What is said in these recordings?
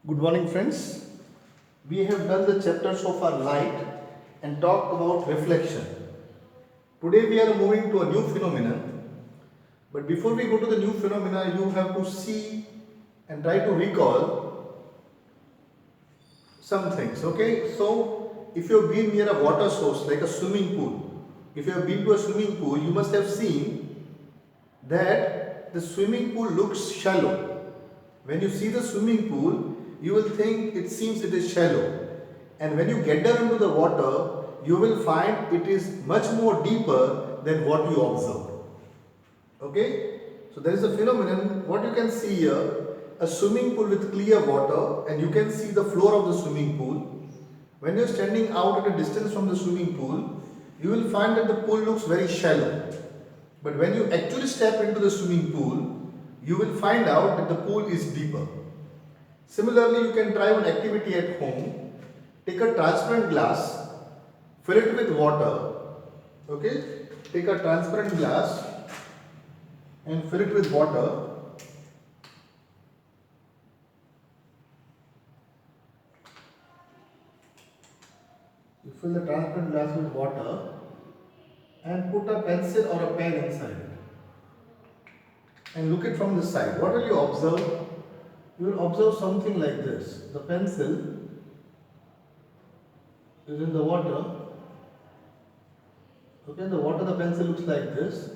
Good morning, friends. We have done the chapter so far light and talked about reflection. Today we are moving to a new phenomenon. But before we go to the new phenomena, you have to see and try to recall some things. Okay, so if you have been near a water source like a swimming pool, if you have been to a swimming pool, you must have seen that the swimming pool looks shallow. When you see the swimming pool, you will think it seems it is shallow. And when you get down into the water, you will find it is much more deeper than what you observed. Okay? So there is a phenomenon, what you can see here, a swimming pool with clear water, and you can see the floor of the swimming pool. When you are standing out at a distance from the swimming pool, you will find that the pool looks very shallow. But when you actually step into the swimming pool, you will find out that the pool is deeper. Similarly, you can try one activity at home. Take a transparent glass, fill it with water. Okay? Take a transparent glass and fill it with water. You fill the transparent glass with water and put a pencil or a pen inside it. And look it from this side. What will you observe? You will observe something like this. The pencil is in the water. Okay, in the water the pencil looks like this.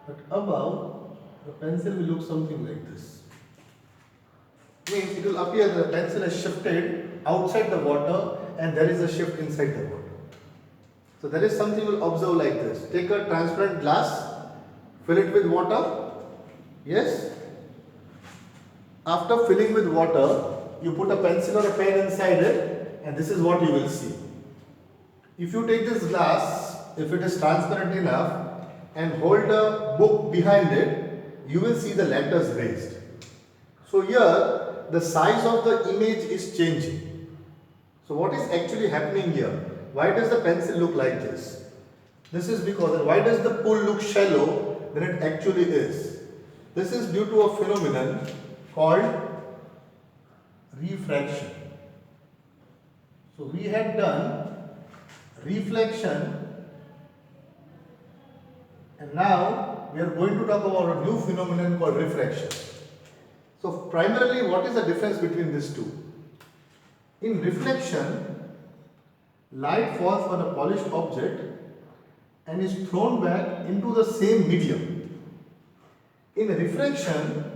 But above, the pencil will look something like this. Means it will appear that the pencil has shifted outside the water and there is a shift inside the water. So there is something you will observe like this. Take a transparent glass, fill it with water. Yes? After filling with water, you put a pencil or a pen inside it and this is what you will see. If you take this glass, if it is transparent enough and hold a book behind it, you will see the letters raised. So here, the size of the image is changing. So what is actually happening here? Why does the pencil look like this? This is because, why does the pool look shallow than it actually is? This is due to a phenomenon called refraction. So we had done reflection and now we are going to talk about a new phenomenon called refraction. So primarily, what is the difference between these two? In reflection, light falls on a polished object and is thrown back into the same medium. In refraction,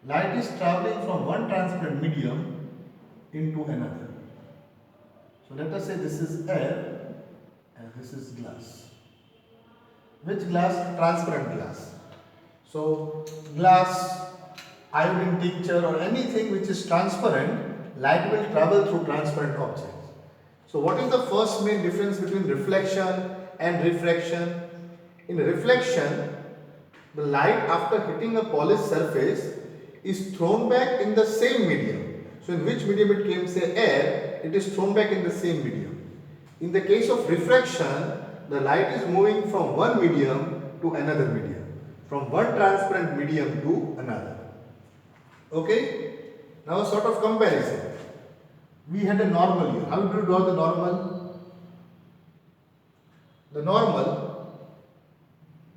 light is traveling from one transparent medium into another. So let us say this is air and this is glass. Which glass? Transparent glass. So glass, iodine tincture or anything which is transparent, light will travel through transparent objects. So what is the first main difference between reflection and refraction? In reflection, the light after hitting a polished surface is thrown back in the same medium. So in which medium it came, say air, it is thrown back in the same medium. In the case of refraction, the light is moving from one medium to another medium, from one transparent medium to another. Okay? Now a sort of comparison. We had a normal here. How do you draw the normal? The normal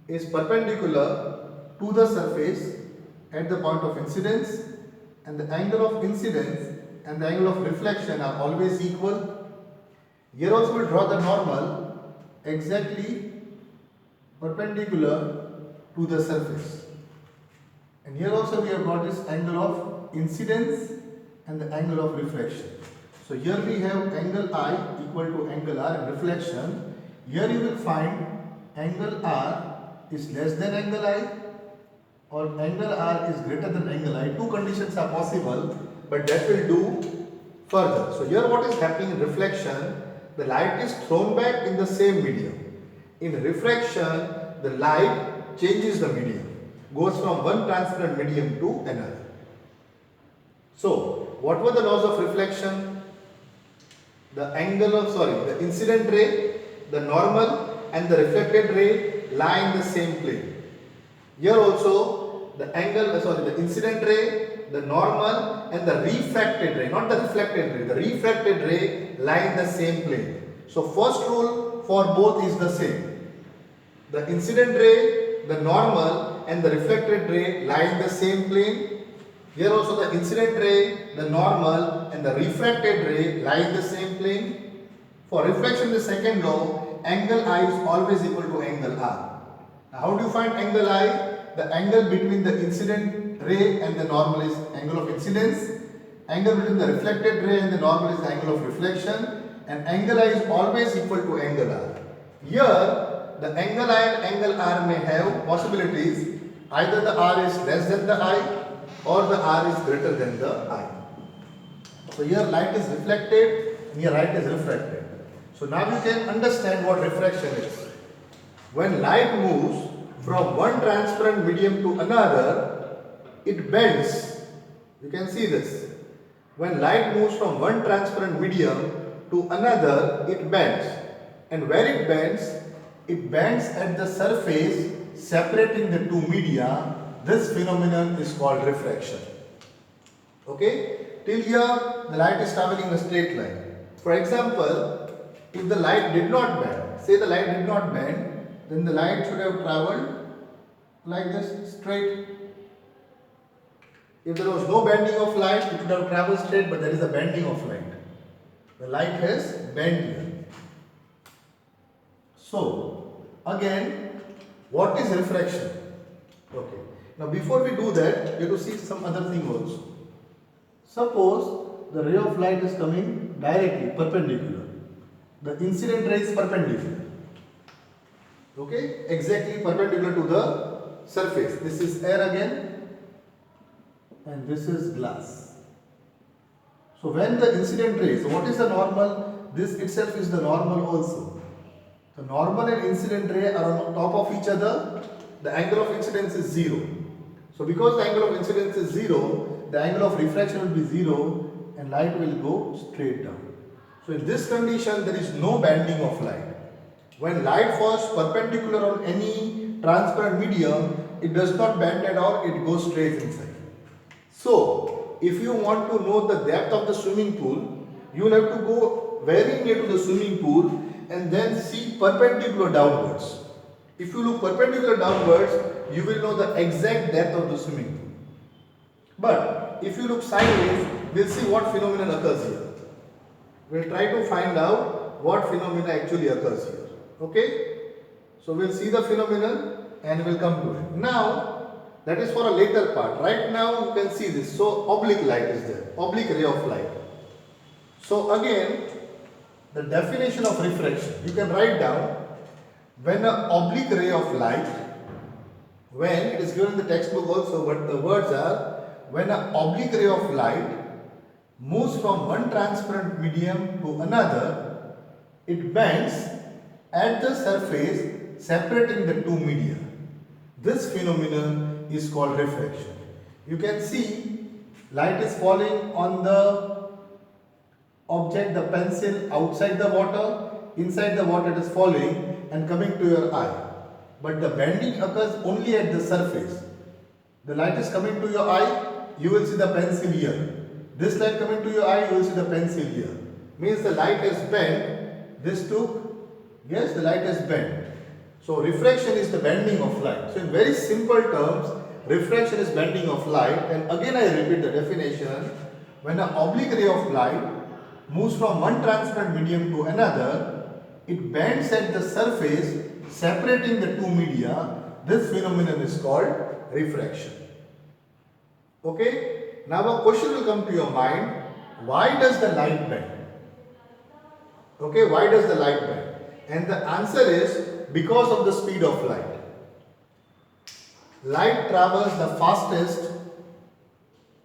is perpendicular to the surface at the point of incidence, and the angle of incidence and the angle of reflection are always equal. Here also we draw the normal exactly perpendicular to the surface, and here also we have got this angle of incidence and the angle of reflection. So here we have angle I equal to angle R in reflection. Here you will find angle R is less than angle I or angle R is greater than angle I. Two conditions are possible, but that will do further. So here what is happening in reflection, the light is thrown back in the same medium. In refraction, the light changes the medium, goes from one transparent medium to another. So what were the laws of reflection? The incident ray, the normal and the reflected ray lie in the same plane. Here also the incident ray the normal and the refracted ray, not the reflected ray, the refracted ray lie in the same plane. So first rule for both is the same. The incident ray, the normal and the reflected ray lie in the same plane. Here also the incident ray, the normal and the refracted ray lie in the same plane. For reflection, the second law, angle I is always equal to angle R. Now how do you find angle I? The angle between the incident ray and the normal is angle of incidence. Angle between the reflected ray and the normal is the angle of reflection. And angle I is always equal to angle R. Here, the angle I and angle R may have possibilities. Either the R is less than the I or the R is greater than the I. So here light is reflected and here light is refracted. So now you can understand what refraction is. When light moves from one transparent medium to another, it bends. You can see this. When light moves from one transparent medium to another, it bends. And where it bends at the surface separating the two media. This phenomenon is called refraction. Okay? Till here, the light is traveling in a straight line. For example, if the light did not bend, say the light did not bend, then the light should have traveled like this, straight. If there was no bending of light, it would have traveled straight, but there is a bending of light. The light has bent here. So, again, what is refraction? Okay. Now, before we do that, we have to see some other thing also. Suppose the ray of light is coming directly, perpendicular. The incident ray is perpendicular. Okay? Exactly perpendicular to the surface. This is air again, and this is glass. So when the incident ray, so what is the normal? This itself is the normal also. The normal and incident ray are on top of each other. The angle of incidence is 0. So because the angle of incidence is 0, the angle of refraction will be 0 and light will go straight down. So in this condition, there is no bending of light. When light falls perpendicular on any transparent medium, it does not bend at all, it goes straight inside. So, if you want to know the depth of the swimming pool, you will have to go very near to the swimming pool and then see perpendicular downwards. If you look perpendicular downwards, you will know the exact depth of the swimming pool. But if you look sideways, we'll see what phenomenon occurs here. We'll try to find out what phenomena actually occurs here. Okay? So we'll see the phenomenon and we'll come to it. Now, that is for a later part. Right now, you can see this. So, oblique light is there. Oblique ray of light. So, again, the definition of refraction. You can write down when an oblique ray of light, when it is given in the textbook also, but the words are when an oblique ray of light moves from one transparent medium to another, it bends at the surface separating the two media. This phenomenon is called refraction. You can see light is falling on the object, the pencil, outside the water. Inside the water it is falling and coming to your eye. But the bending occurs only at the surface. The light is coming to your eye, you will see the pencil here. This light coming to your eye, you will see the pencil here. Means the light has bent. This took, yes, the light has bent. So refraction is the bending of light. So in very simple terms, refraction is bending of light. And again I repeat the definition. When an oblique ray of light moves from one transparent medium to another, it bends at the surface separating the two media. This phenomenon is called refraction. Okay? Now a question will come to your mind. Why does the light bend? Okay, why does the light bend? And the answer is because of the speed of light. Light travels the fastest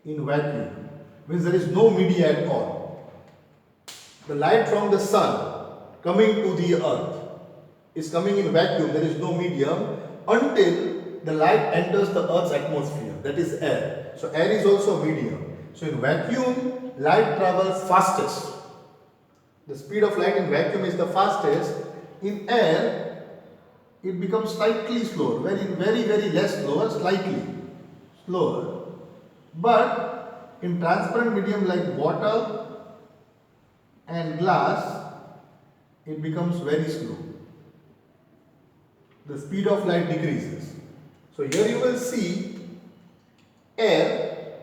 in vacuum. Means there is no media at all. The light from the sun coming to the earth is coming in vacuum. There is no medium until the light enters the earth's atmosphere. That is air. So air is also medium. So in vacuum, light travels fastest. The speed of light in vacuum is the fastest. In air, it becomes slightly slower, very less slower, slightly slower. But in transparent medium like water and glass, it becomes very slow. The speed of light decreases. So here you will see air,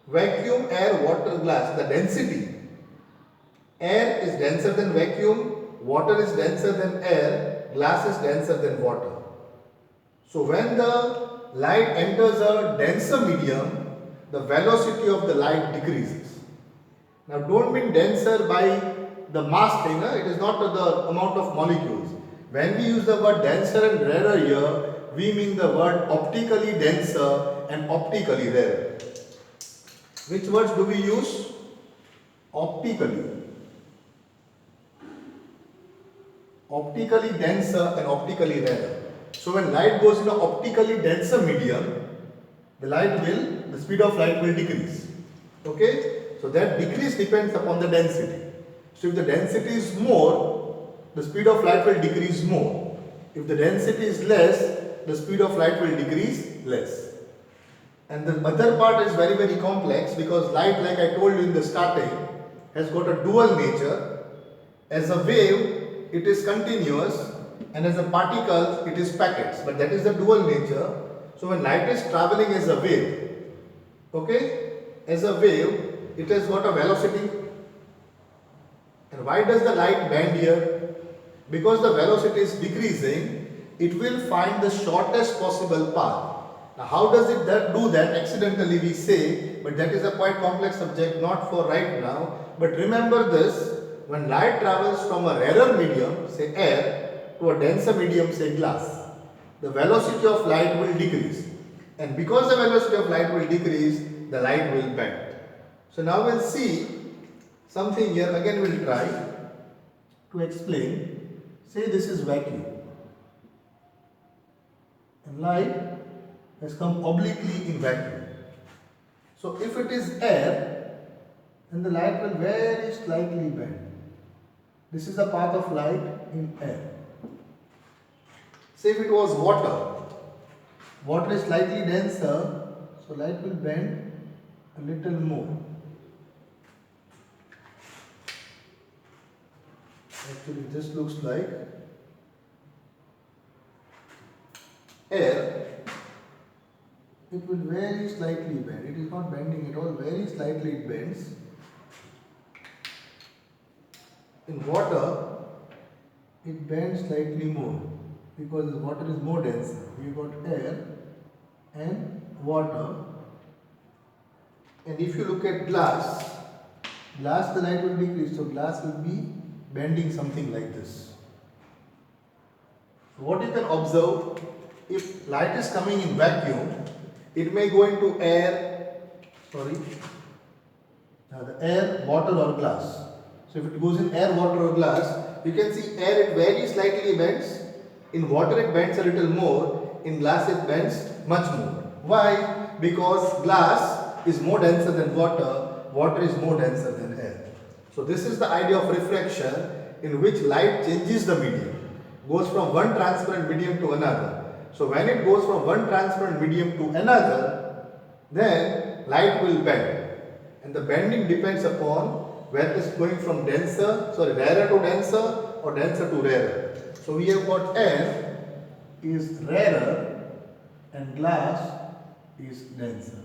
vacuum, air, water, glass, the density. Air is denser than vacuum, water is denser than air, glass is denser than water. So when the light enters a denser medium, the velocity of the light decreases. Now don't mean denser by the mass thing, it is not the amount of molecules. When we use the word denser and rarer here, we mean the word optically denser and optically rarer. Which words do we use? Optically. Optically denser and optically rarer. So when light goes in an optically denser medium, the speed of light will decrease. Okay? So that decrease depends upon the density. So if the density is more, the speed of light will decrease more. If the density is less, the speed of light will decrease less. And the other part is very, very complex because light, like I told you in the starting, has got a dual nature. As a wave, it is continuous, and as a particle, it is packets. But that is the dual nature. So when light is traveling as a wave, okay, as a wave, it has got a velocity. And why does the light bend here? Because the velocity is decreasing, it will find the shortest possible path. Now how does it do that? Accidentally we say, but that is a quite complex subject, not for right now. But remember this, when light travels from a rarer medium, say air, to a denser medium, say glass, the velocity of light will decrease. And because the velocity of light will decrease, the light will bend. So now we'll see something here, again we'll try to explain. Say this is vacuum. And light has come obliquely in vacuum. So if it is air, then the light will very slightly bend. This is the path of light in air. Say if it was water, water is slightly denser, so light will bend a little more. Actually this looks like air. It will very slightly bend. It is not bending at all, very slightly it bends. In water, it bends slightly more because water is more dense. We got air and water. And if you look at glass the light will decrease, so glass will be bending something like this. So what you can observe, if light is coming in vacuum, it may go into air, the air, water or glass. So if it goes in air, water or glass, you can see air it very slightly bends, in water it bends a little more, in glass it bends much more. Why? Because glass is more denser than water, water is more denser than air. So this is the idea of refraction, in which light changes the medium, goes from one transparent medium to another. So when it goes from one transparent medium to another, then light will bend. And the bending depends upon whether it is going from rarer to denser or denser to rarer. So we have got air is rarer and glass is denser.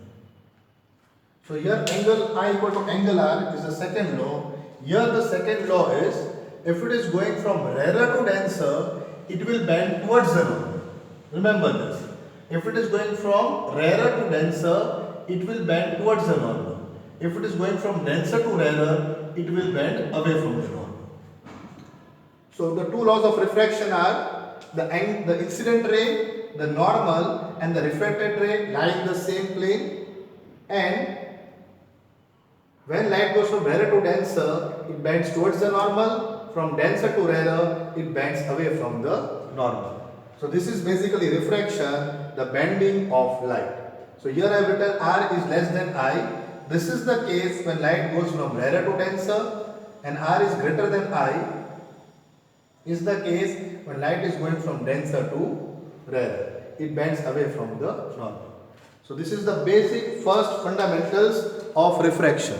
So here angle I equal to angle R is the second law. Here the second law is, if it is going from rarer to denser, it will bend towards the normal. Remember this. If it is going from rarer to denser, it will bend towards the normal. If it is going from denser to rarer, it will bend away from the normal. So the two laws of refraction are the incident ray, the normal, and the refracted ray lie in the same plane, and when light goes from rarer to denser, it bends towards the normal. From denser to rarer, it bends away from the normal. So this is basically refraction, the bending of light. So here I have written R is less than I. This is the case when light goes from rarer to denser, and R is greater than I is the case when light is going from denser to rarer. It bends away from the normal. So this is the basic first fundamentals of refraction.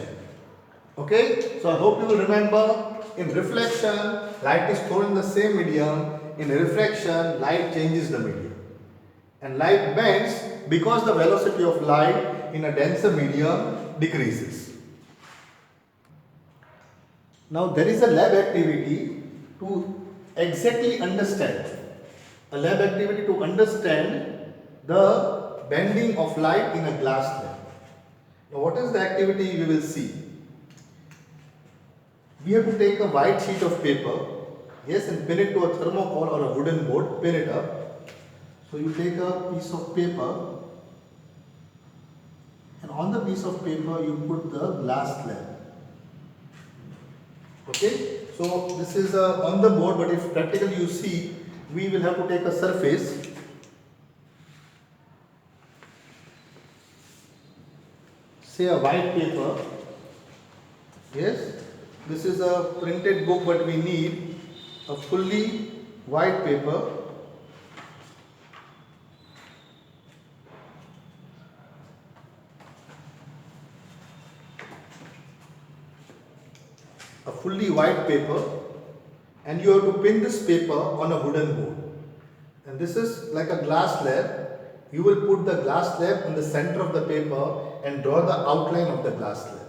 Okay, so I hope you will remember, in reflection, light is thrown in the same medium. In refraction, light changes the medium. And light bends because the velocity of light in a denser medium decreases. Now there is a lab activity to exactly understand. A lab activity to understand the bending of light in a glass lab. Now what is the activity we will see? We have to take a white sheet of paper, yes, and pin it to a thermocol or a wooden board, pin it up. So you take a piece of paper, and on the piece of paper you put the glass slab. Okay, so this is on the board, but if practically you see, we will have to take a surface. Say a white paper, yes. This is a printed book, but we need a fully white paper. A fully white paper, and you have to pin this paper on a wooden board. And this is like a glass slab. You will put the glass slab in the center of the paper and draw the outline of the glass slab.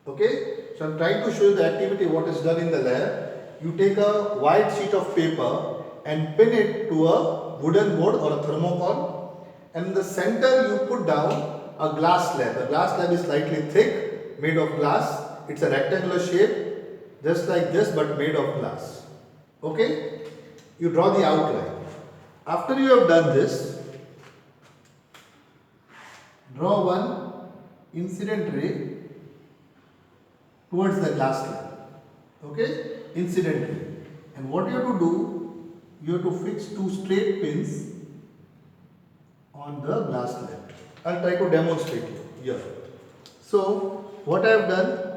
Okay? So I am trying to show you the activity what is done in the lab. You take a white sheet of paper and pin it to a wooden board or a thermocol, and in the center you put down a glass slab. The glass slab is slightly thick, made of glass. It's a rectangular shape, just like this, but made of glass. Okay? You draw the outline. After you have done this, draw one incident ray towards the glass slab. Okay? Incident ray. And what you have to do, you have to fix two straight pins on the glass slab. I'll try to demonstrate you here. So, what I have done,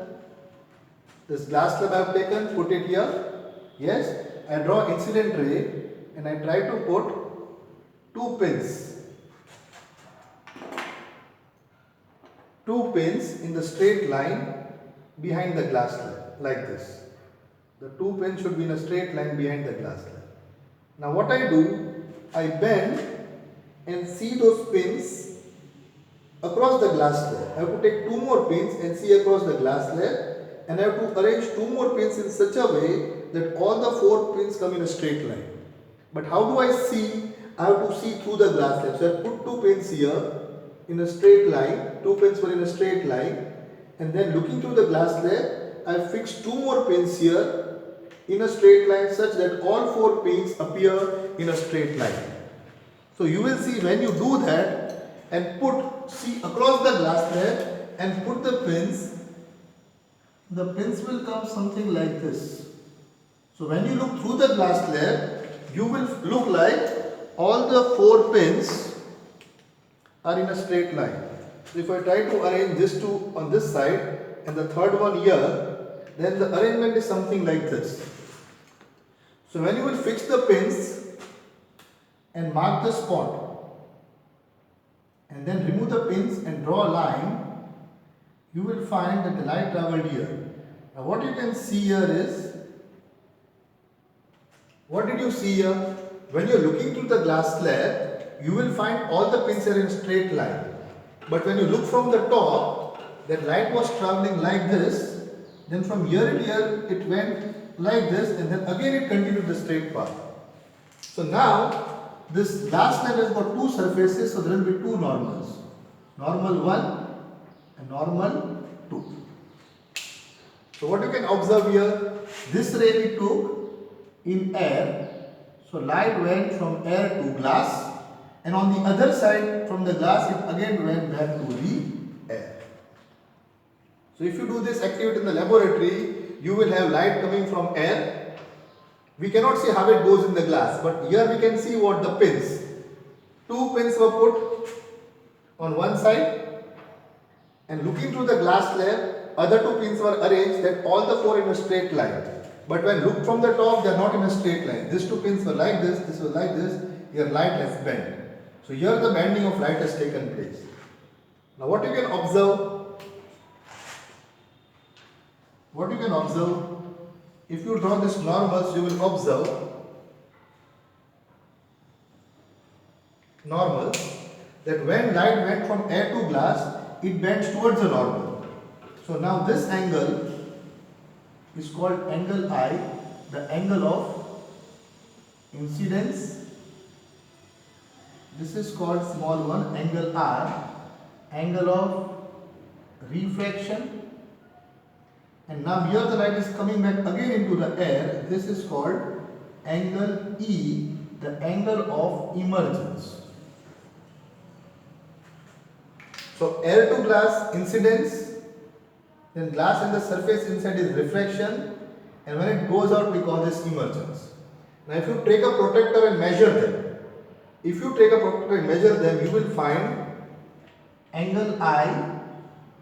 this glass slab I have taken, put it here. Yes, I draw incident ray and I try to put two pins. Two pins in the straight line behind the glass slab, like this. The two pins should be in a straight line behind the glass slab. Now what I do, I bend and see those pins across the glass slab. I have to take two more pins and see across the glass slab, and I have to arrange two more pins in such a way that all the four pins come in a straight line. But how do I see? I have to see through the glass slab. So I put two pins here in a straight line, two pins were in a straight line, and then looking through the glass slab, I fixed two more pins here in a straight line such that all four pins appear in a straight line. So you will see when you do that and see across the glass slab and put the pins will come something like this. So when you look through the glass slab, you will look like all the four pins are in a straight line. So if I try to arrange this two on this side and the third one here, then the arrangement is something like this. So when you will fix the pins and mark the spot and then remove the pins and draw a line, you will find that the light traveled here. Now what you can see here is, what did you see here? When you are looking through the glass slab, you will find all the pins are in a straight line. But when you look from the top, that light was traveling like this, then from here to here it went like this, and then again it continued the straight path. So now this glass slab has got two surfaces, so there will be two normals. Normal 1 and normal 2. So what you can observe here, this ray we took in air, so light went from air to glass, and on the other side from the glass it again went back to the air. So if you do this activity in the laboratory, you will have light coming from air. We cannot see how it goes in the glass, but here we can see what the pins. Two pins were put on one side, and looking through the glass slab, other two pins were arranged that all the four in a straight line. But when looked from the top, they are not in a straight line. These two pins were like this was like this, here light has bent. So here the bending of light has taken place. Now what you can observe, what you can observe, if you draw this normals, you will observe normals that when light went from air to glass, it bends towards the normal. So now this angle is called angle I, the angle of incidence. This is called small one, angle R, angle of refraction. And now here the light is coming back again into the air. This is called angle E, the angle of emergence. So air to glass incidence, then glass and the surface inside is refraction, and when it goes out we call this emergence. Now if you take a protector and measure them, you will find angle I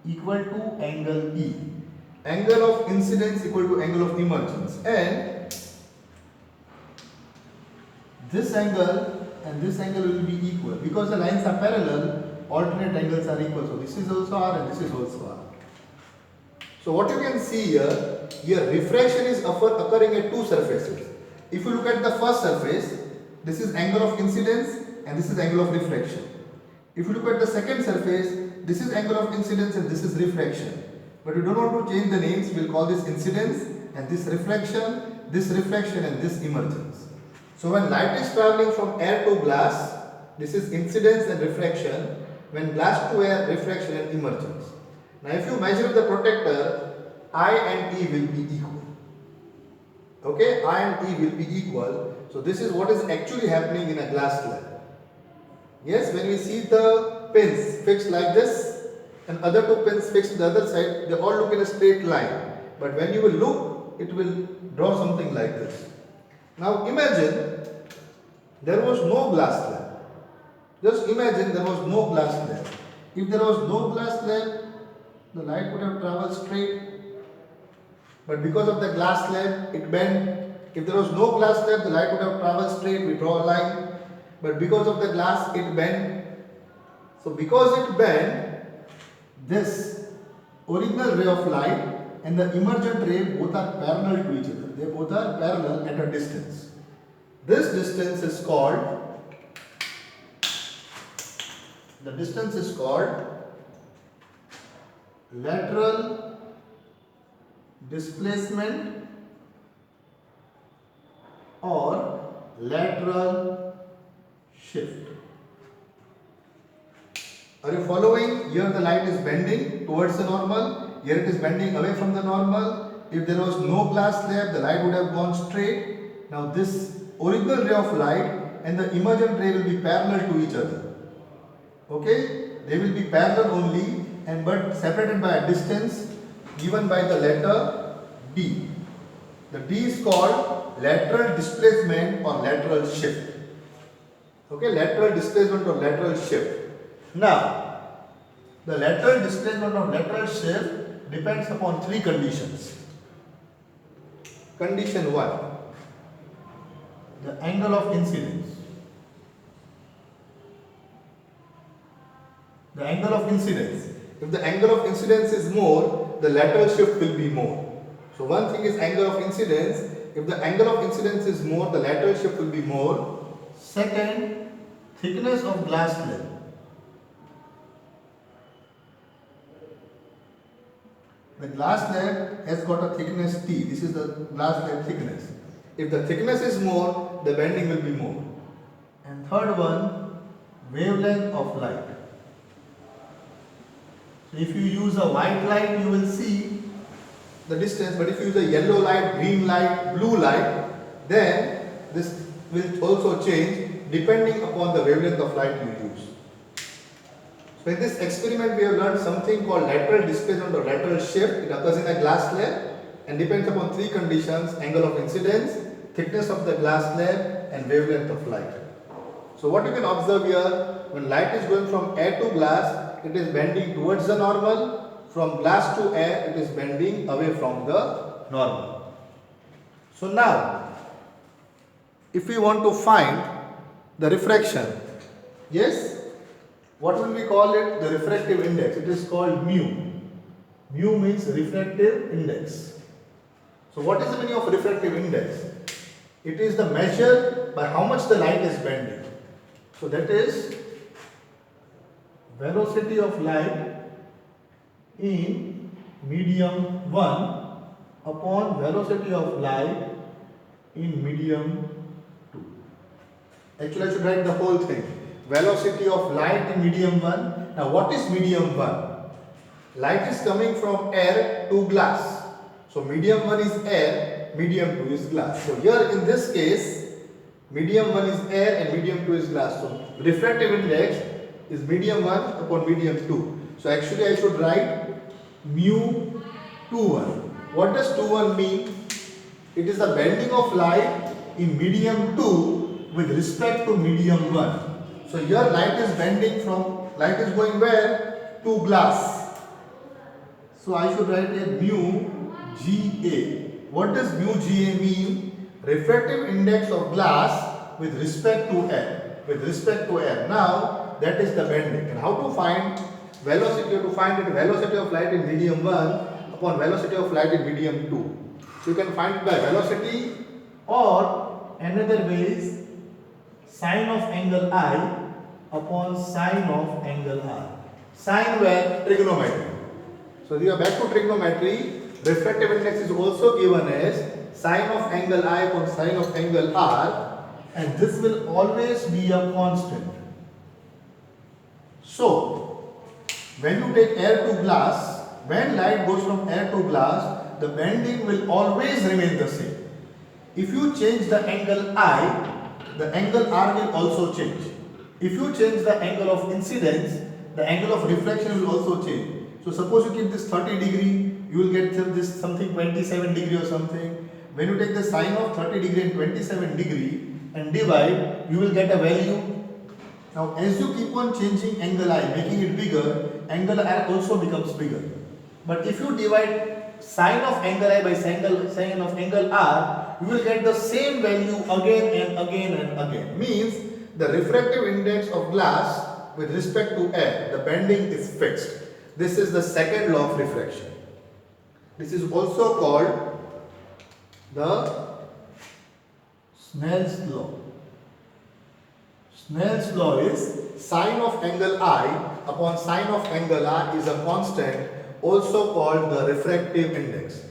equal to angle E. Angle of incidence equal to angle of emergence, and this angle and this angle will be equal because the lines are parallel. Alternate angles are equal, so this is also R and this is also R. So what you can see here refraction is occurring at two surfaces. If you look at the first surface, this is angle of incidence and this is angle of refraction. If you look at the second surface, this is angle of incidence and this is refraction. But we don't want to change the names, we'll call this incidence and this refraction and this emergence. So when light is traveling from air to glass, this is incidence and refraction. When glass to air, refraction and emergence. Now if you measure the protector, I and E will be equal. Okay, I and E will be equal. So this is what is actually happening in a glass slab. Yes, when we see the pins fixed like this and other two pins fixed on the other side, they all look in a straight line. But when you will look, it will draw something like this. Now imagine there was no glass slab. Just imagine there was no glass slab. If there was no glass slab, the light would have traveled straight. But because of the glass slab, it bent. If there was no glass slab, the light would have traveled straight. We draw a line. But because of the glass, it bent. So because it bent, this original ray of light and the emergent ray both are parallel to each other. They both are parallel at a distance. This distance is called lateral displacement or lateral shift. Are you following? Here the light is bending towards the normal, here it is bending away from the normal. If there was no glass slab, the light would have gone straight. Now this original ray of light and the emergent ray will be parallel to each other. Okay, they will be parallel only and but separated by a distance given by the letter D. The D is called lateral displacement or lateral shift. Okay, lateral displacement or lateral shift. Now, the lateral displacement or lateral shift depends upon three conditions. Condition 1, the angle of incidence. The angle of incidence. If the angle of incidence is more, the lateral shift will be more. So one thing is angle of incidence. If the angle of incidence is more, the lateral shift will be more. Second, thickness of glass slab. The glass slab has got a thickness T. This is the glass slab thickness. If the thickness is more, the bending will be more. And third one, wavelength of light. So if you use a white light, you will see the distance, but if you use a yellow light, green light, blue light, then this will also change depending upon the wavelength of light you use. So in this experiment we have learned something called lateral displacement or lateral shift. It occurs in a glass slab and depends upon three conditions: angle of incidence, thickness of the glass slab and wavelength of light. So what you can observe here, when light is going from air to glass, it is bending towards the normal. From glass to air, it is bending away from the normal. So now, if we want to find the refraction, yes, what will we call it? The refractive index. It is called mu. Mu means refractive index. So what is the meaning of refractive index? It is the measure by how much the light is bending. So that is velocity of light in medium 1 upon velocity of light in medium 2. Actually, I should write the whole thing. Velocity of light in medium 1. Now, what is medium 1? Light is coming from air to glass. So, medium 1 is air, medium 2 is glass. So, here in this case, medium 1 is air and medium 2 is glass. So, refractive index is medium 1 upon medium 2. So, actually, I should write mu 21. What does 21 mean? It is the bending of light in medium 2 with respect to medium 1. So here light is bending from, light is going where? To glass. So I should write a mu Ga. What does mu Ga mean? Refractive index of glass with respect to air. With respect to air. Now that is the bending. And how to find velocity? To find the velocity of light in medium 1 upon velocity of light in medium 2. So you can find it by velocity, or another way is sine of angle I upon sine of angle R. Sine where? Trigonometry. So we are back to trigonometry. Refractive index is also given as sine of angle I upon sine of angle R, and this will always be a constant. So when you take air to glass, when light goes from air to glass, the bending will always remain the same. If you change the angle I, the angle R will also change. If you change the angle of incidence, the angle of reflection will also change. So suppose you keep this 30 degree, you will get this something 27 degree or something. When you take the sine of 30 degree and 27 degree and divide, you will get a value. Now as you keep on changing angle I, making it bigger, angle R also becomes bigger. But if you divide sine of angle I by sine of angle R, you will get the same value again and again and again. Means the refractive index of glass with respect to air, the bending is fixed. This is the second law of refraction. This is also called the Snell's law. Snell's law is sine of angle I upon sine of angle R is a constant, also called the refractive index.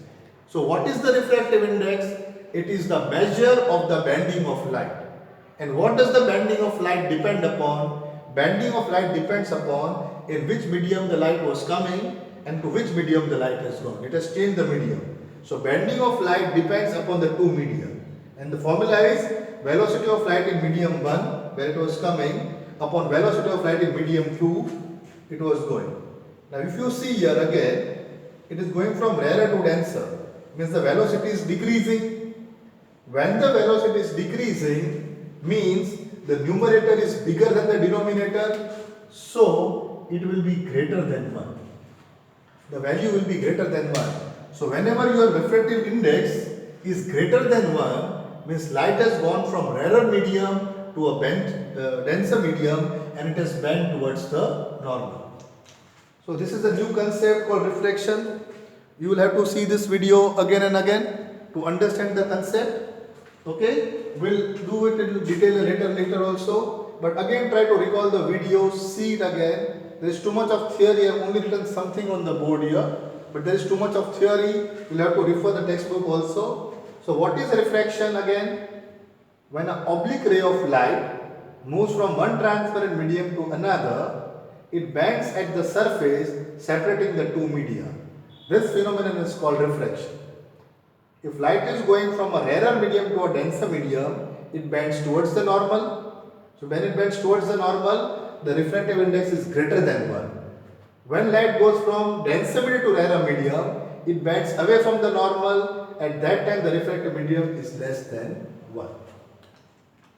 So what is the refractive index? It is the measure of the bending of light. And what does the bending of light depend upon? Bending of light depends upon in which medium the light was coming and to which medium the light has gone. It has changed the medium. So bending of light depends upon the two media. And the formula is velocity of light in medium 1 where it was coming upon velocity of light in medium 2 it was going. Now if you see here again, it is going from rarer to denser. Means the velocity is decreasing. When the velocity is decreasing, means the numerator is bigger than the denominator, so it will be greater than 1. The value will be greater than 1. So whenever your refractive index is greater than 1, means light has gone from rarer medium to a denser medium and it has bent towards the normal. So this is a new concept called reflection. You will have to see this video again and again to understand the concept. Okay, we'll do it in detail later also. But again try to recall the video, see it again. There is too much of theory. I have only written something on the board here. But there is too much of theory. You'll have to refer the textbook also. So what is refraction again? When an oblique ray of light moves from one transparent medium to another, it bends at the surface separating the two media. This phenomenon is called refraction. If light is going from a rarer medium to a denser medium, it bends towards the normal. So when it bends towards the normal, the refractive index is greater than 1. When light goes from denser medium to rarer medium, it bends away from the normal. At that time, the refractive medium is less than 1.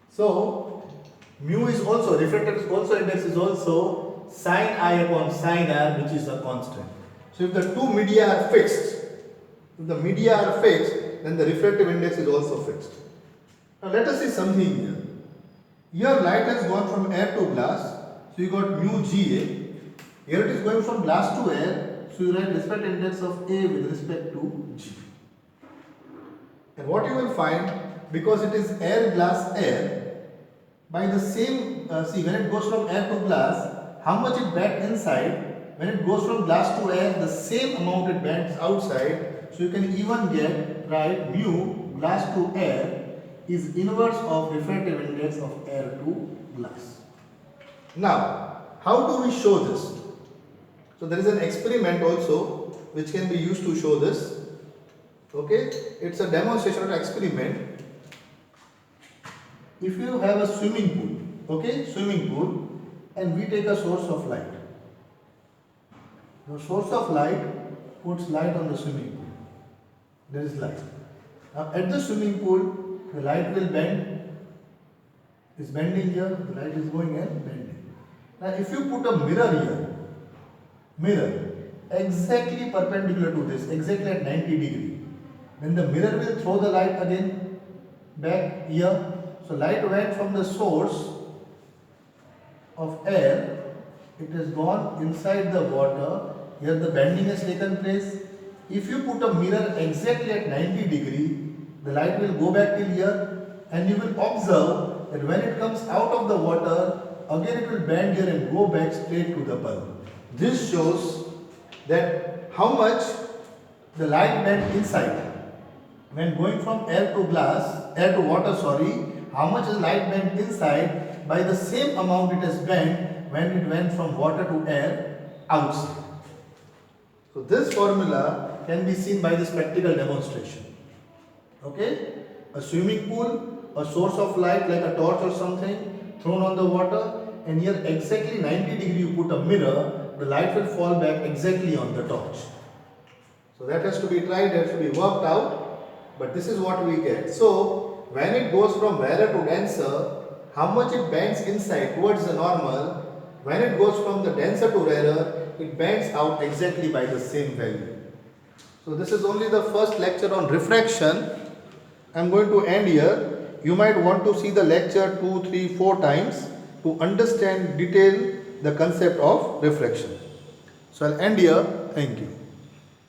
So mu is also, refractive index is also sine I upon sine R, which is a constant. So if the two media are fixed, then the refractive index is also fixed. Now let us see something here. Here light has gone from air to glass, so you got mu Ga. Here it is going from glass to air, so you write refractive index of A with respect to G. And what you will find, because it is air, glass, air, by the same, see when it goes from air to glass, how much it bends inside, when it goes from glass to air, the same amount it bends outside. So you can even get, right, mu glass to air is inverse of refractive index of air to glass. Now, how do we show this? So there is an experiment also which can be used to show this. Okay, it's a demonstration or experiment. If you have a swimming pool, okay, swimming pool, and we take a source of light. The source of light puts light on the swimming pool. There is light. Now at the swimming pool, the light will bend. It's bending here, the light is going and bending. Now if you put a mirror here, mirror exactly perpendicular to this, exactly at 90 degree, then the mirror will throw the light again back here. So light went from the source of air, it has gone inside the water. Here the bending has taken place. If you put a mirror exactly at 90 degree, the light will go back till here, and you will observe that when it comes out of the water, again it will bend here and go back straight to the bulb. This shows that how much the light bent inside. When going from air to glass, air to water, sorry, how much is light bent inside by the same amount it has bent when it went from water to air outside. So this formula can be seen by this practical demonstration. Okay, a swimming pool, a source of light like a torch or something thrown on the water, and here exactly 90 degree you put a mirror, the light will fall back exactly on the torch. So that has to be tried, that has to be worked out, but this is what we get. So when it goes from rarer to denser, how much it bends inside towards the normal. When it goes from the denser to rarer, it bends out exactly by the same value. So this is only the first lecture on refraction. I am going to end here. You might want to see the lecture 2, 3, 4 times to understand detail the concept of refraction. So I'll end here. Thank you.